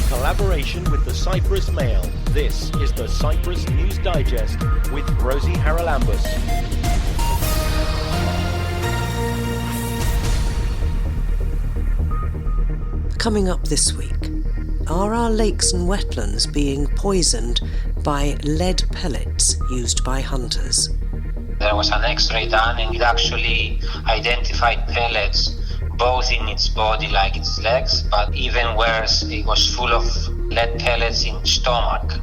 collaboration with the Cyprus Mail, this is the Cyprus News Digest with Rosie Haralambous. Coming up this week, are our lakes and wetlands being poisoned by lead pellets used by hunters? There was an X-ray done and it actually identified pellets both in its body like its legs, but even worse, it was full of lead pellets in its stomach.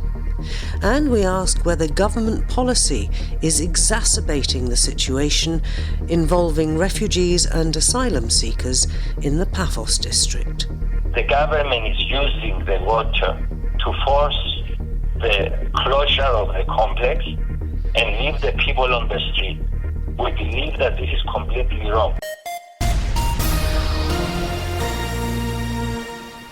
And we ask whether government policy is exacerbating the situation involving refugees and asylum seekers in the Paphos district. The government is using the water to force the closure of the complex and leave the people on the street. We believe that this is completely wrong.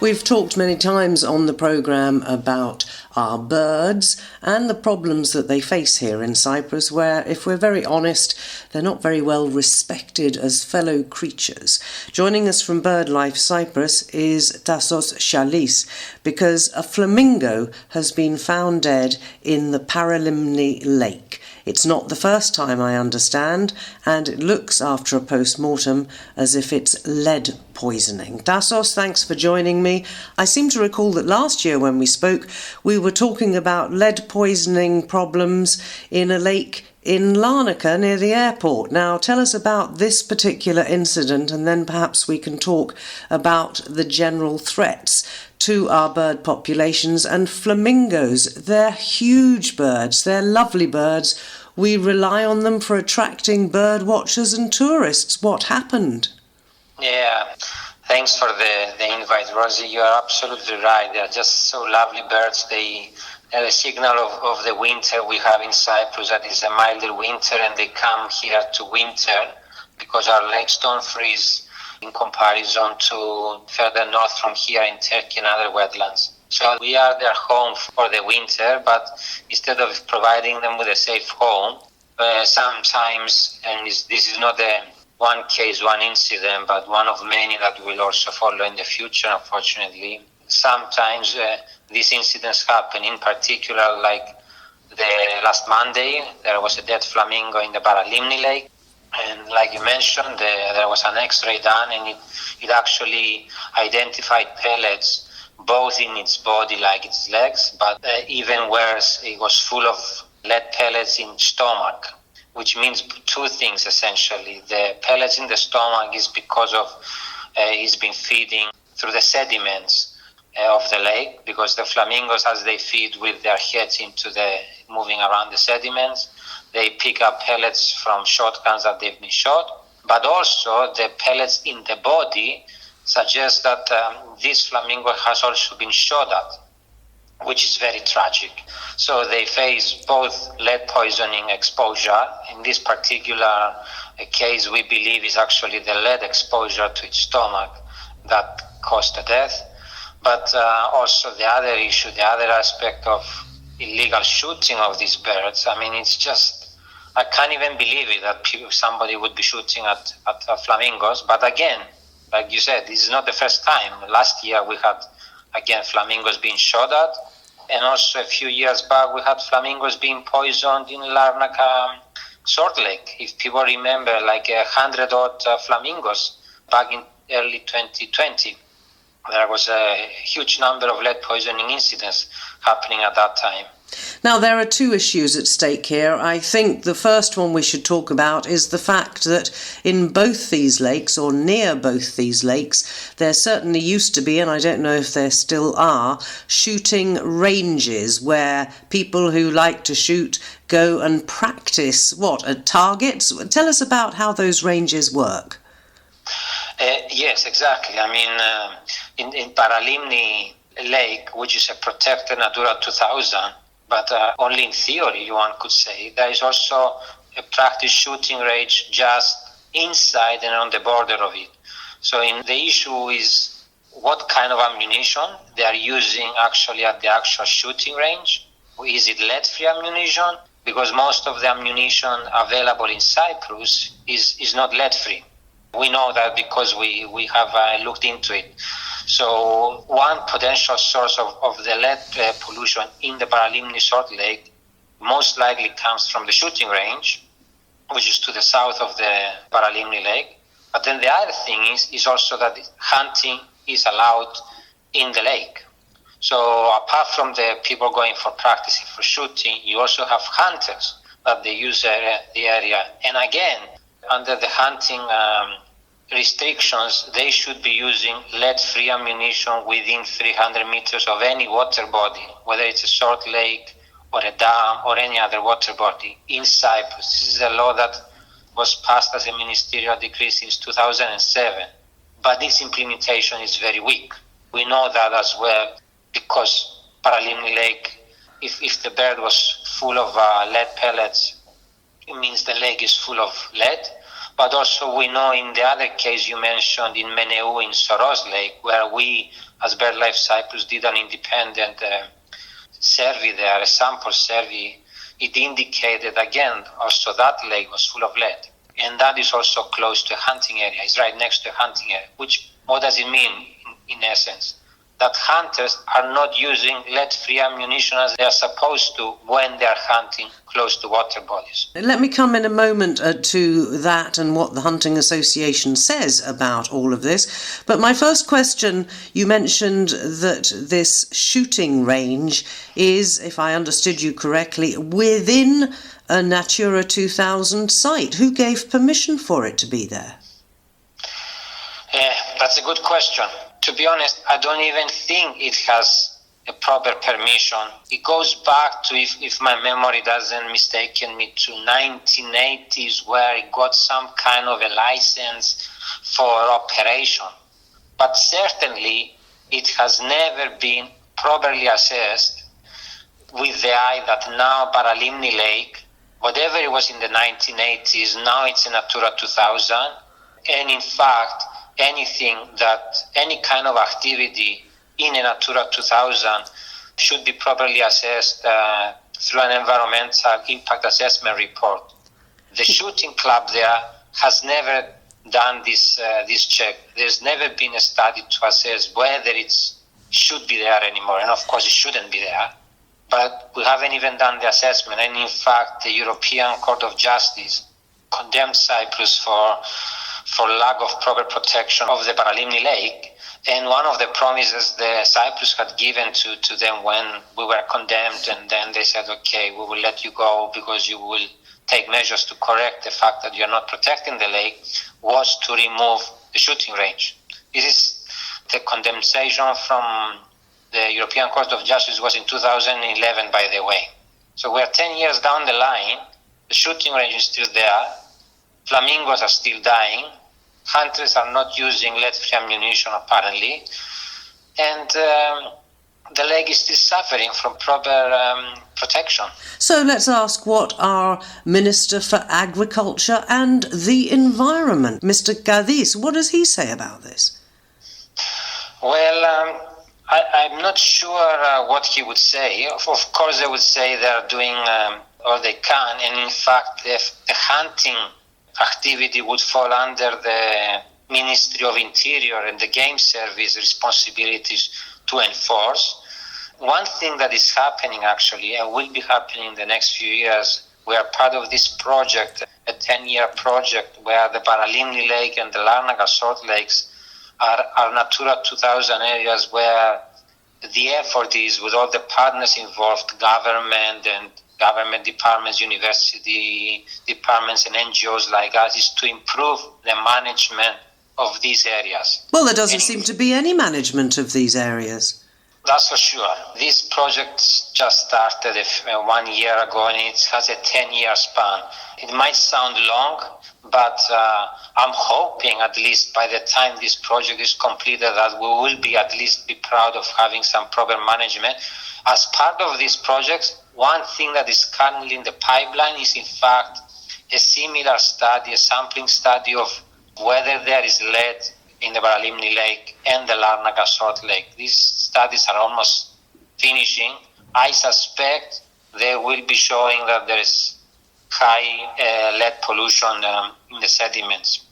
We've talked many times on the programme about our birds and the problems that they face here in Cyprus, where, if we're very honest, they're not very well respected as fellow creatures. Joining us from BirdLife Cyprus is Tassos Shalis, because a flamingo has been found dead in the Paralimni Lake. It's not the first time, I understand, and it looks, after a post-mortem, as if it's lead poisoning. Tassos, thanks for joining me. I seem to recall that last year when we spoke, we were talking about lead poisoning problems in a lake in Larnaca near the airport. Now, tell us about this particular incident, and then perhaps we can talk about the general threats to our bird populations. And flamingos, they're huge birds, they're lovely birds. We rely on them for attracting bird watchers and tourists. What happened? Yeah, thanks for the invite, Rosie. You are absolutely right. They're just so lovely birds. They are a signal of the winter we have in Cyprus, that is a milder winter, and they come here to winter because our lakes don't freeze in comparison to further north from here in Turkey and other wetlands. So we are their home for the winter, but instead of providing them with a safe home, sometimes, and this is not a one case, one incident, but one of many that we'll also follow in the future, unfortunately, sometimes these incidents happen. In particular, like the last Monday, there was a dead flamingo in the Paralimni Lake. And like you mentioned, there was an X-ray done and it actually identified pellets both in its body like its legs, but even worse, it was full of lead pellets in its stomach, which means two things essentially. The pellets in the stomach is because of it's been feeding through the sediments of the lake, because the flamingos, as they feed with their heads moving around the sediments, they pick up pellets from shotguns that they've been shot, but also the pellets in the body suggest that this flamingo has also been shot at, which is very tragic. So they face both lead poisoning exposure. In this particular case, we believe is actually the lead exposure to its stomach that caused the death. But also the other issue, the other aspect of illegal shooting of these birds. I mean, it's just, I can't even believe it that somebody would be shooting at flamingos. But again, like you said, this is not the first time. Last year we had, again, flamingos being shot at. And also a few years back we had flamingos being poisoned in Larnaca Salt Lake. If people remember, like 100-odd flamingos back in early 2020. There was a huge number of lead poisoning incidents happening at that time. Now, there are two issues at stake here. I think the first one we should talk about is the fact that in both these lakes, or near both these lakes, there certainly used to be, and I don't know if there still are, shooting ranges where people who like to shoot go and practice, at targets? Tell us about how those ranges work. Yes, exactly. I mean, in Paralimni Lake, which is a protected Natura 2000, but only in theory, one could say, there is also a practice shooting range just inside and on the border of it. So the issue is what kind of ammunition they are using actually at the actual shooting range. Is it lead-free ammunition? Because most of the ammunition available in Cyprus is not lead-free. We know that because we have looked into it. So one potential source of the lead pollution in the Paralimni Salt Lake most likely comes from the shooting range, which is to the south of the Paralimni Lake. But then the other thing is also that hunting is allowed in the lake. So apart from the people going for practicing for shooting, you also have hunters that they use the area. And again, under the hunting restrictions, they should be using lead-free ammunition within 300 meters of any water body, whether it's a salt lake or a dam or any other water body in Cyprus. This is a law that was passed as a ministerial decree since 2007, but its implementation is very weak. We know that as well because Paralimni Lake, if the bird was full of lead pellets, it means the lake is full of lead. But also we know in the other case you mentioned in Meneu in Soros Lake, where we as BirdLife Cyprus did an independent survey there, a sample survey, it indicated again also that lake was full of lead. And that is also close to a hunting area, it's right next to a hunting area. What does it mean in essence? That hunters are not using lead-free ammunition as they are supposed to when they are hunting close to water bodies. Let me come in a moment to that and what the Hunting Association says about all of this. But my first question, you mentioned that this shooting range is, if I understood you correctly, within a Natura 2000 site. Who gave permission for it to be there? That's a good question. To be honest, I don't even think it has a proper permission. It goes back to, if my memory doesn't mistaken me, to 1980s, where it got some kind of a license for operation. But certainly it has never been properly assessed with the eye that now Paralimni Lake, whatever it was in the 1980s, now it's a Natura 2000. And in fact, any kind of activity in a Natura 2000 should be properly assessed through an environmental impact assessment report. The shooting club there has never done this check. There's never been a study to assess whether it should be there anymore, and of course it shouldn't be there. But we haven't even done the assessment, and in fact the European Court of Justice condemned Cyprus for lack of proper protection of the Paralimni Lake. And one of the promises the Cyprus had given to them when we were condemned, and then they said, okay, we will let you go because you will take measures to correct the fact that you're not protecting the lake, was to remove the shooting range. This is the condemnation from the European Court of Justice was in 2011, by the way. So we're 10 years down the line, the shooting range is still there, flamingos are still dying, hunters are not using lead-free ammunition apparently, and the lake is still suffering from proper protection. So let's ask what our Minister for Agriculture and the Environment, Mr. Gadis, what does he say about this? Well, I'm not sure what he would say. Of course, they would say they're doing all they can, and in fact, the hunting activity would fall under the Ministry of Interior and the Game Service responsibilities to enforce. One thing that is happening actually, and will be happening in the next few years, we are part of this project, a 10-year project where the Paralimni Lake and the Larnaca Salt Lakes are Natura 2000 areas where the effort is, with all the partners involved, government and government departments, university departments and NGOs like us, is to improve the management of these areas. Well, there doesn't seem to be any management of these areas. That's for sure. This project just started 1 year ago, and it has a 10-year span. It might sound long, but I'm hoping at least by the time this project is completed that we will be proud of having some proper management. As part of this project, one thing that is currently in the pipeline is in fact a similar study, a sampling study of whether there is lead in the Paralimni Lake and the Larnaca Salt Lake. These studies are almost finishing. I suspect they will be showing that there is high lead pollution in the sediments.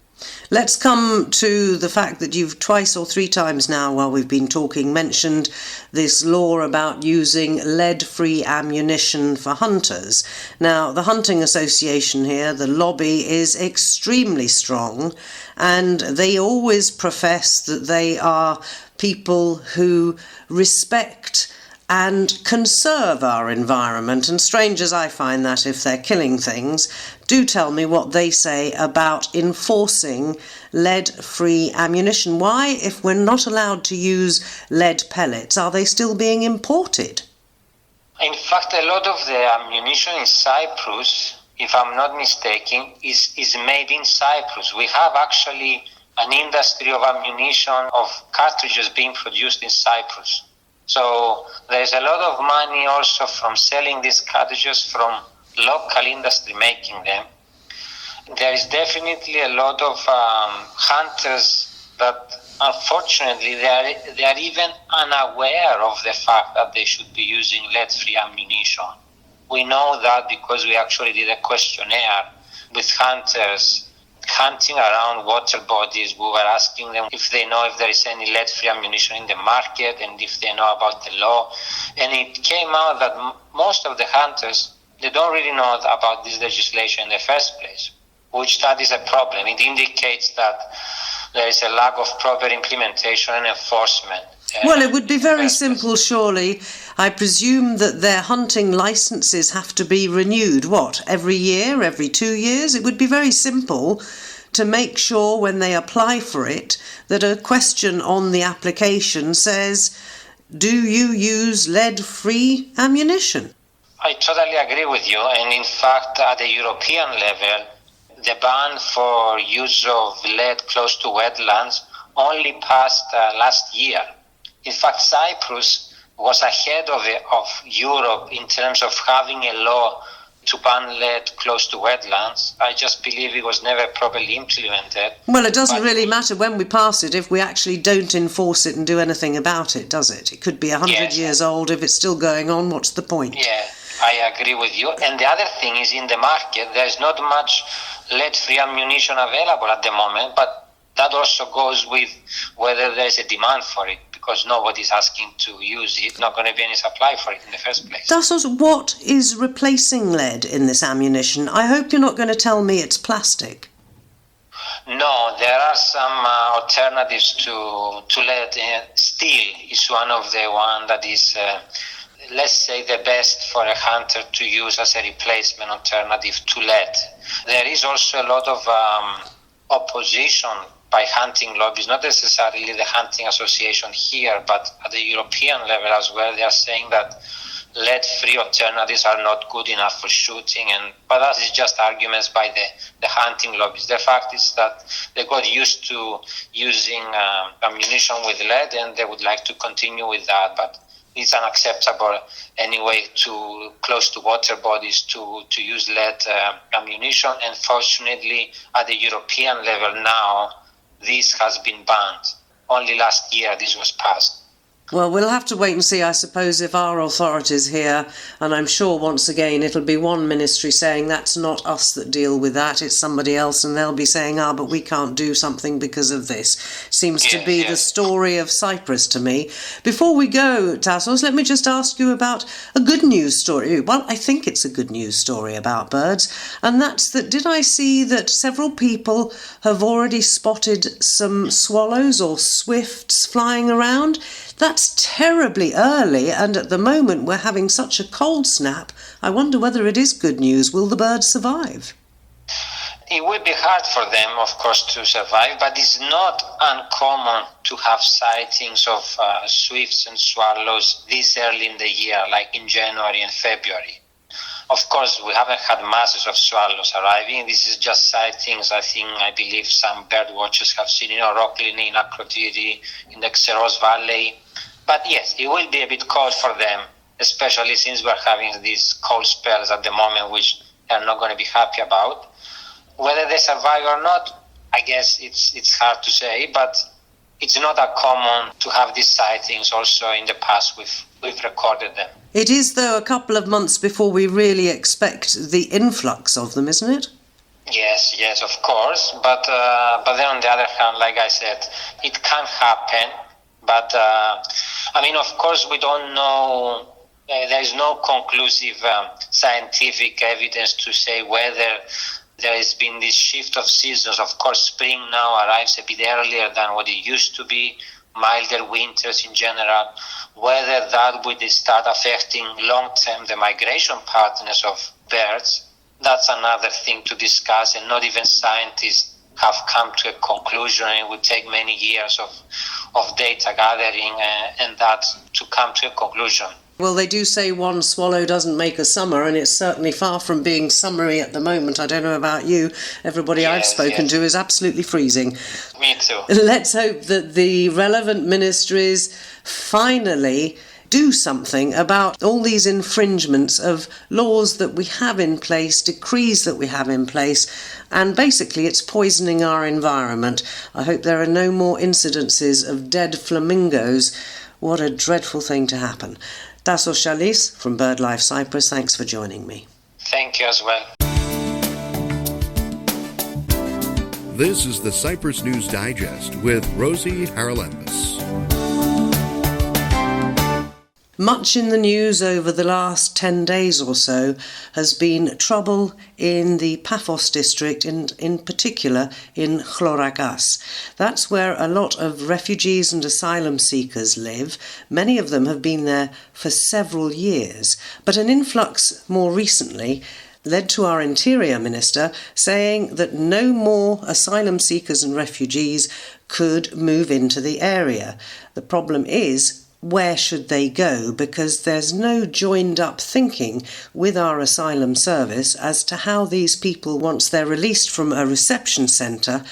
Let's come to the fact that you've twice or three times now while we've been talking mentioned this law about using lead-free ammunition for hunters. Now, the Hunting Association here, the lobby, is extremely strong, and they always profess that they are people who respect and conserve our environment. And strange as I find that, if they're killing things, do tell me what they say about enforcing lead-free ammunition. Why, if we're not allowed to use lead pellets, are they still being imported? In fact, a lot of the ammunition in Cyprus, if I'm not mistaken, is made in Cyprus. We have actually an industry of ammunition, of cartridges being produced in Cyprus. So there's a lot of money also from selling these cartridges from local industry making them. There is definitely a lot of hunters that unfortunately they are even unaware of the fact that they should be using lead-free ammunition. We know that because we actually did a questionnaire with hunters hunting around water bodies. We were asking them if they know if there is any lead-free ammunition in the market and if they know about the law. And it came out that most of the hunters, they don't really know about this legislation in the first place, which that is a problem. It indicates that there is a lack of proper implementation and enforcement. Well, it would be very simple, surely. I presume that their hunting licenses have to be renewed, what, every year, every 2 years? It would be very simple to make sure when they apply for it that a question on the application says, do you use lead-free ammunition? I totally agree with you. And in fact, at the European level, the ban for use of lead close to wetlands only passed last year. In fact, Cyprus was ahead of Europe in terms of having a law to ban lead close to wetlands. I just believe it was never properly implemented. Well, it doesn't really matter when we pass it if we actually don't enforce it and do anything about it, does it? It could be 100 years old. If it's still going on, what's the point? Yeah, I agree with you. And the other thing is, in the market, there's not much lead-free ammunition available at the moment, but that also goes with whether there's a demand for it, because nobody's asking to use it, not going to be any supply for it in the first place. Tassos, what is replacing lead in this ammunition? I hope you're not going to tell me it's plastic. No, there are some alternatives to lead. Steel is one of the one that is, let's say, the best for a hunter to use as a replacement alternative to lead. There is also a lot of opposition by hunting lobbies, not necessarily the Hunting Association here, but at the European level as well. They are saying that lead-free alternatives are not good enough for shooting, but that is just arguments by the hunting lobbies. The fact is that they got used to using ammunition with lead, and they would like to continue with that, but it's unacceptable anyway to close to water bodies to use lead ammunition. And fortunately, at the European level now, this has been banned. Only last year this was passed. Well, we'll have to wait and see, I suppose, if our authorities here, and I'm sure once again it'll be one ministry saying that's not us that deal with that, it's somebody else, and they'll be saying, but we can't do something because of this. Seems to be the story of Cyprus to me. Before we go, Tassos, let me just ask you about a good news story. Well, I think it's a good news story about birds, and that's that, did I see that several people have already spotted some swallows or swifts flying around? That's terribly early, and at the moment we're having such a cold snap. I wonder whether it is good news. Will the birds survive? It will be hard for them, of course, to survive, but it's not uncommon to have sightings of swifts and swallows this early in the year, like in January and February. Of course, we haven't had masses of swallows arriving. This is just sightings. I believe some bird watchers have seen in Oroclini, in Akrotiri, in the Xeros Valley. But yes, it will be a bit cold for them, especially since we're having these cold spells at the moment, which they're not going to be happy about. Whether they survive or not, I guess it's hard to say, but it's not uncommon to have these sightings. Also in the past, we've recorded them. It is, though, a couple of months before we really expect the influx of them, isn't it? Yes, of course. But then on the other hand, like I said, it can happen. But of course, we don't know. There is no conclusive scientific evidence to say whether there has been this shift of seasons. Of course, spring now arrives a bit earlier than what it used to be, milder winters in general. Whether that would start affecting long-term the migration patterns of birds, that's another thing to discuss, and not even scientists have come to a conclusion. It would take many years of data gathering and that to come to a conclusion. Well, they do say one swallow doesn't make a summer, and it's certainly far from being summery at the moment. I don't know about you. Everybody I've spoken to is absolutely freezing. Me too. Let's hope that the relevant ministries finally do something about all these infringements of laws that we have in place, decrees that we have in place, and basically it's poisoning our environment. I hope there are no more incidences of dead flamingos. What a dreadful thing to happen. Tassos Chalis from BirdLife Cyprus, thanks for joining me. Thank you as well. This is the Cyprus News Digest with Rosie Haralambous. Much in the news over the last 10 days or so has been trouble in the Paphos district, and in particular in Chloragas. That's where a lot of refugees and asylum seekers live. Many of them have been there for several years, but an influx more recently led to our Interior Minister saying that no more asylum seekers and refugees could move into the area. The problem is, where should they go? Because there's no joined up thinking with our asylum service as to how these people, once they're released from a reception centre,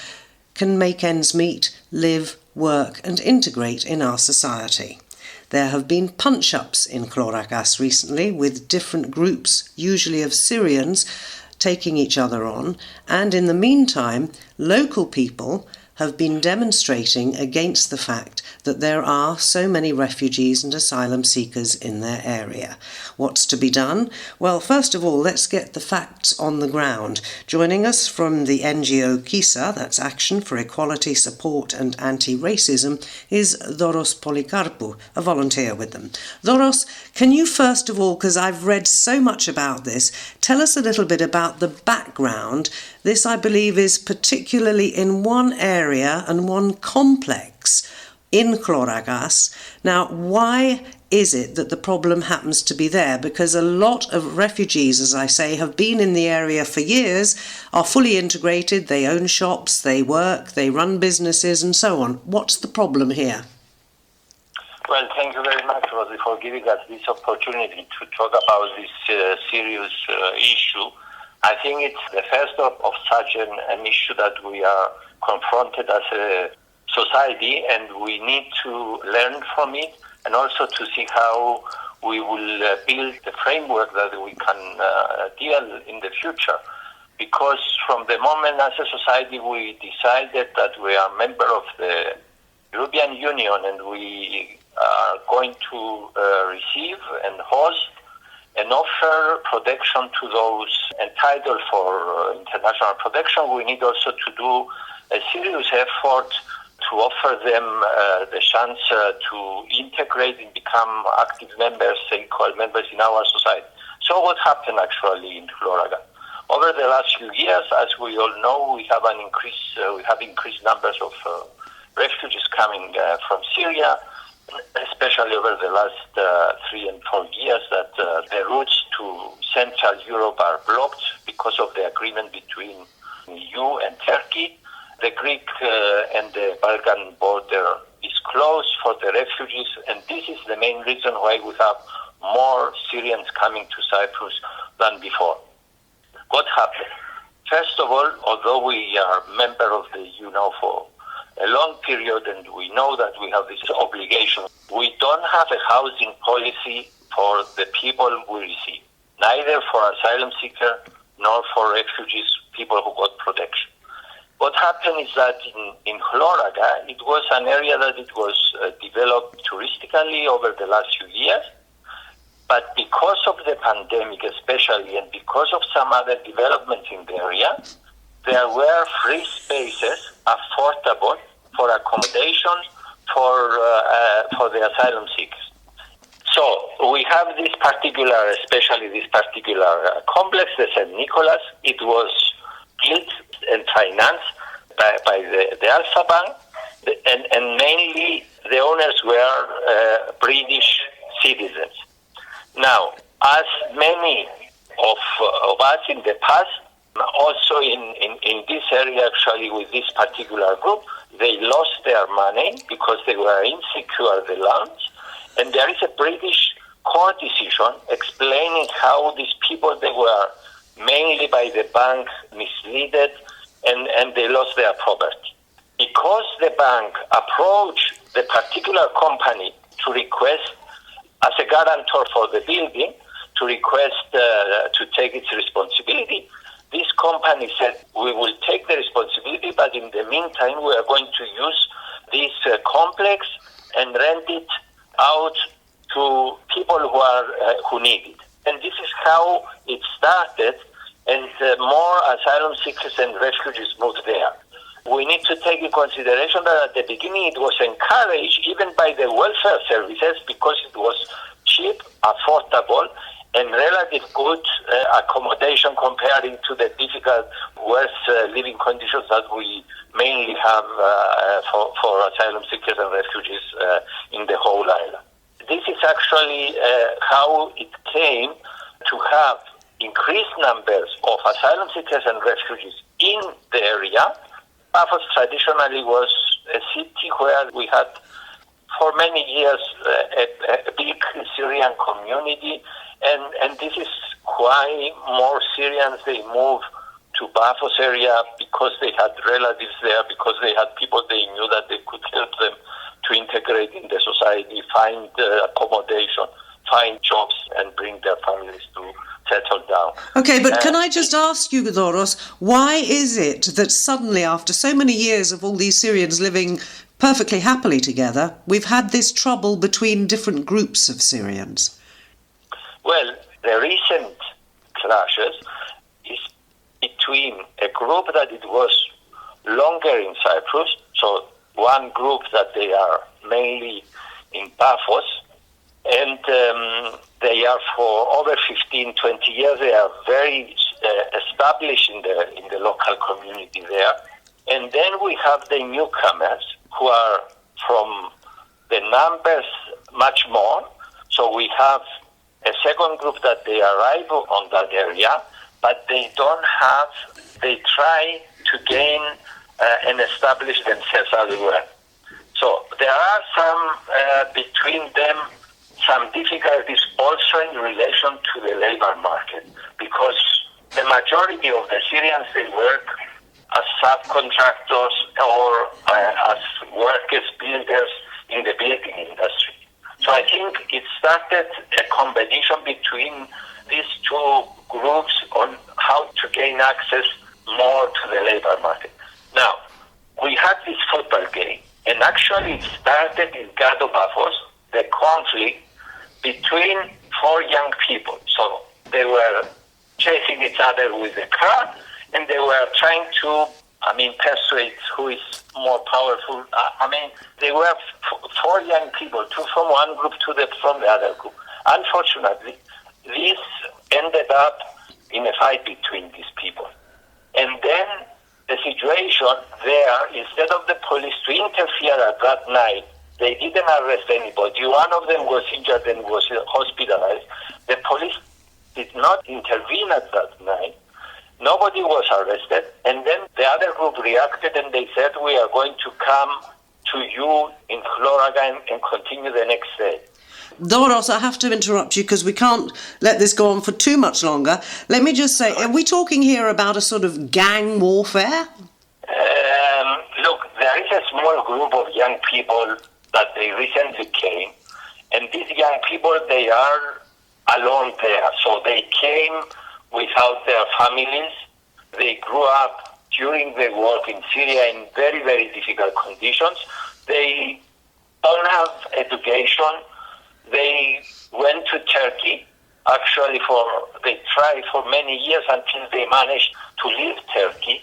can make ends meet, live, work and integrate in our society. There have been punch-ups in Chloragas recently with different groups, usually of Syrians, taking each other on, and in the meantime, local people have been demonstrating against the fact that there are so many refugees and asylum seekers in their area. What's to be done? Well, first of all, let's get the facts on the ground. Joining us from the NGO KISA, that's Action for Equality, Support and Anti-Racism, is Doros Polikarpou, a volunteer with them. Doros, can you first of all, because I've read so much about this, tell us a little bit about the background. This, I believe, is particularly in one area and one complex in Chloragas. Now, why is it that the problem happens to be there? Because a lot of refugees, as I say, have been in the area for years, are fully integrated, they own shops, they work, they run businesses and so on. What's the problem here? Well, thank you very much, Rosie, for giving us this opportunity to talk about this serious issue. I think it's the first of such an issue that we are confronted as a society, and we need to learn from it and also to see how we will build the framework that we can deal in the future. Because from the moment as a society we decided that we are a member of the European Union and we are going to receive and host and offer protection to those entitled for international protection, we need also to do a serious effort to offer them the chance to integrate and become active members, equal members in our society. So what happened actually in Chloragas? Over the last few years, as we all know, we have increased numbers of refugees coming from Syria, especially over the last 3 and 4 years, that the routes to Central Europe are blocked because of the agreement between EU and Turkey. The Greek and the Balkan border is closed for the refugees, and this is the main reason why we have more Syrians coming to Cyprus than before. What happened? First of all, although we are a member of the EU now for a long period and we know that we have this obligation, we don't have a housing policy for the people we receive, neither for asylum seekers nor for refugees, people who got protection. What happened is that in Chloragas, it was an area that it was developed touristically over the last few years, but because of the pandemic especially and because of some other developments in the area, there were free spaces affordable for accommodation for the asylum seekers. So we have especially this particular complex, the St. Nicholas. It was built and financed by the Alpha Bank, and mainly the owners were British citizens. Now, as many of us in the past, also in this area, actually, with this particular group, they lost their money because they were insecure, the loans. And there is a British court decision explaining how these people, they were mainly by the bank misled and they lost their property. Because the bank approached the particular company to request, as a guarantor for the building, to request to take its responsibility, this company said, we will take the responsibility, but in the meantime, we are going to use this complex and rent it out to people who need it. And this is how it started, and more asylum seekers and refugees moved there. We need to take in consideration that at the beginning it was encouraged even by the welfare services because it was cheap, affordable, and relative good accommodation comparing to the difficult, worse living conditions that we mainly have for asylum seekers and refugees in the whole island. This is actually how it came to have increased numbers of asylum seekers and refugees in the area. Paphos traditionally was a city where we had for many years a big Syrian community, and this is why more Syrians, they moved to Paphos area because they had relatives there, because they had people they knew that they could help them to integrate in the society, find accommodation, find jobs, and bring their families to settle down. Okay, but can I just ask you, Doros, why is it that suddenly, after so many years of all these Syrians living perfectly happily together, we've had this trouble between different groups of Syrians? Well, the recent clashes is between a group that it was longer in Cyprus, so one group that they are mainly in Paphos, and they are for over 15, 20 years, they are very established in the local community there. And then we have the newcomers who are from the numbers much more. So we have a second group that they arrive on that area, but they try to gain and establish themselves as well. So there are some, between them, some difficulties also in relation to the labor market, because the majority of the Syrians, they work as subcontractors or as workers, builders in the building industry. So I think it started a competition between these two groups on how to gain access more to the labor market. Now, we had this football game, and actually it started in Gado Paphos, the conflict between four young people. So they were chasing each other with a car, and they were trying to, persuade who is more powerful. They were four young people, two from one group, from the other group. Unfortunately, this ended up in a fight between these people. And then the situation there, instead of the police to interfere at that night, they didn't arrest anybody. One of them was injured and was hospitalized. The police did not intervene at that night. Nobody was arrested. And then the other group reacted and they said, we are going to come to you in Chloraga and continue the next day. Doros, I have to interrupt you because we can't let this go on for too much longer. Let me just say, are we talking here about a sort of gang warfare? Look, there is a small group of young people that they recently came, and these young people, they are alone there. So they came without their families. They grew up during the war in Syria in very, very difficult conditions. They don't have education. They went to Turkey. Actually, they tried for many years until they managed to leave Turkey.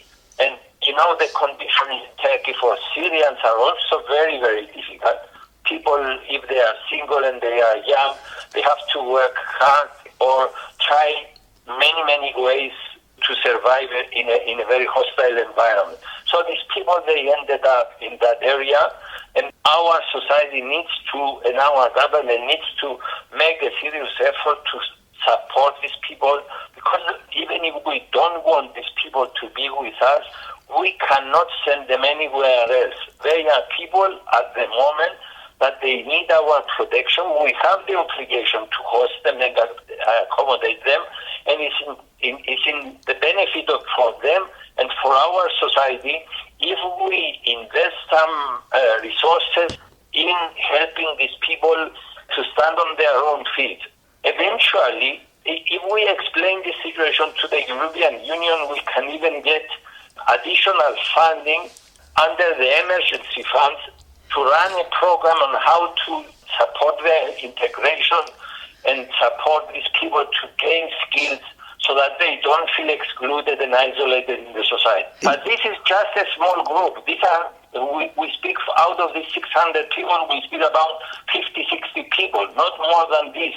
the conditions in Turkey for Syrians are also very, very difficult. People, if they are single and they are young, they have to work hard or try many, many ways to survive in a very hostile environment. So these people, they ended up in that area, and our society needs to, and our government needs to make a serious effort to support these people, because even if we don't want these people to be with us, we cannot send them anywhere else. They are people at the moment that they need our protection. We have the obligation to host them and accommodate them, and it's in the benefit for them and for our society if we invest some resources in helping these people to stand on their own feet. Eventually, if we explain this situation to the European Union, we can even get additional funding under the emergency funds to run a program on how to support their integration and support these people to gain skills so that they don't feel excluded and isolated in the society. But this is just a small group. These are, we speak out of these 600 people, we speak about 50, 60 people, not more than this.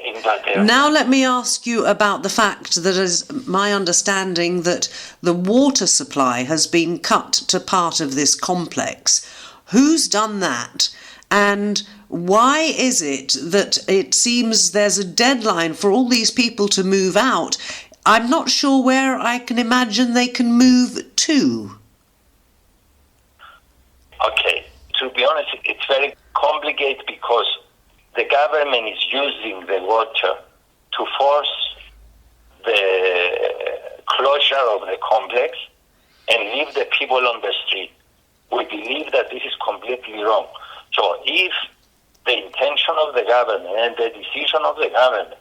In that area. Now let me ask you about the fact that, as my understanding, that the water supply has been cut to part of this complex. Who's done that? And why is it that it seems there's a deadline for all these people to move out? I'm not sure where I can imagine they can move to. Okay, to be honest, it's very complicated because the government is using the water to force the closure of the complex and leave the people on the street. We believe that this is completely wrong. So if the intention of the government and the decision of the government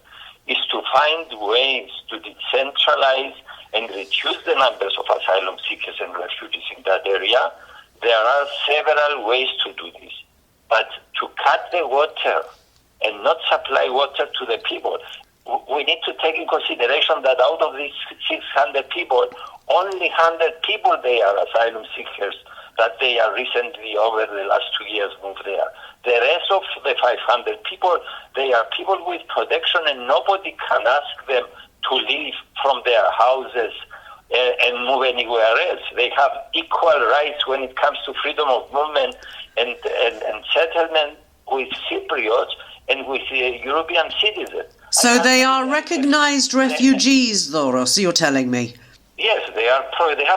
is to find ways to decentralize and reduce the numbers of asylum seekers and refugees in that area, there are several ways to do this. But to cut the water and not supply water to the people, we need to take in consideration that out of these 600 people, only 100 people, they are asylum seekers, that they are recently, over the last 2 years, moved there. The rest of the 500 people, they are people with protection, and nobody can ask them to leave from their houses and move anywhere else. They have equal rights when it comes to freedom of movement and settlement with Cypriots and with European citizens. So they are recognised refugees, Thoros, you're telling me? Yes, they have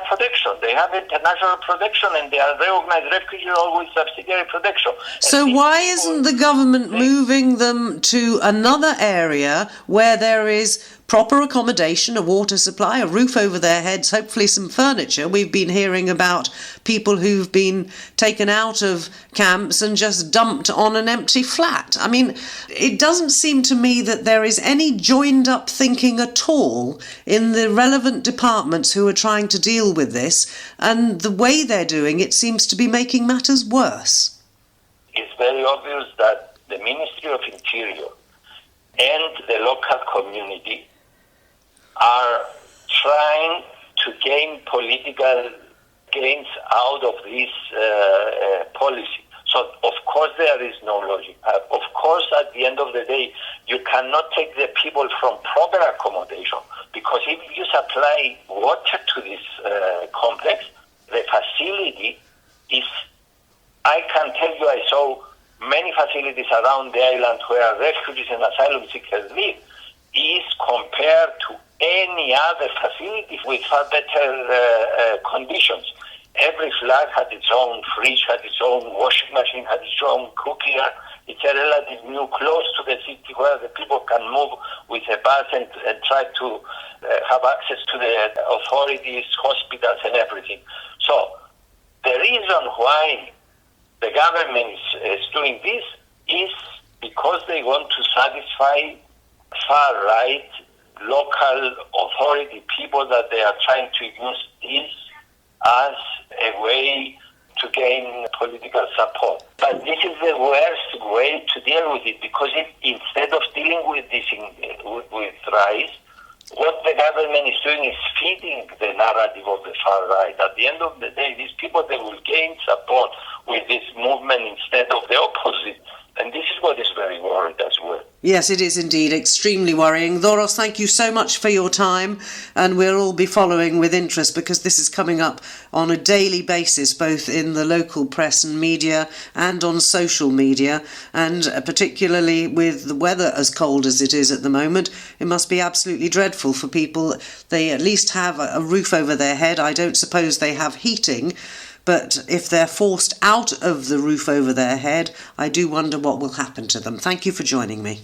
protection. They have international protection, and they are recognized refugees all with subsidiary protection. So why isn't the government moving them to another area where there is proper accommodation, a water supply, a roof over their heads, hopefully some furniture? We've been hearing about people who've been taken out of camps and just dumped on an empty flat. I mean, it doesn't seem to me that there is any joined up thinking at all in the relevant departments who are trying to deal with this, and the way they're doing it seems to be making matters worse. It's very obvious that the Ministry of Interior and the local community are trying to gain political gains out of this policy. So, of course, there is no logic. Of course, at the end of the day, you cannot take the people from proper accommodation, because if you supply water to this complex, the facility is, I can tell you, I saw many facilities around the island where refugees and asylum seekers live, is compared to any other facility with far better conditions. Every flat had its own fridge, had its own washing machine, had its own cookware. It's a relative new, close to the city, where the people can move with a bus and try to have access to the authorities, hospitals and everything. So the reason why the government is doing this is because they want to satisfy far-right local authority people that they are trying to use this as a way to gain political support. But this is the worst way to deal with it, because instead of dealing with this with rice, what the government is doing is feeding the narrative of the far right. At the end of the day, these people, they will gain support with this movement instead of the opposite. And this is what is very worried as well. Yes, it is indeed extremely worrying. Doros, thank you so much for your time, and we'll all be following with interest because this is coming up on a daily basis, both in the local press and media and on social media, and particularly with the weather as cold as it is at the moment, it must be absolutely dreadful for people. They at least have a roof over their head. I don't suppose they have heating. But if they're forced out of the roof over their head, I do wonder what will happen to them. Thank you for joining me.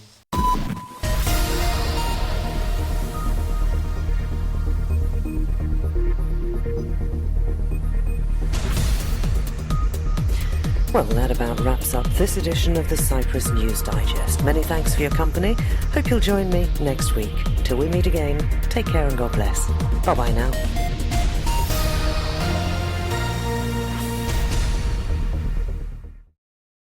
Well, that about wraps up this edition of the Cyprus News Digest. Many thanks for your company. Hope you'll join me next week. Till we meet again, take care and God bless. Bye-bye now.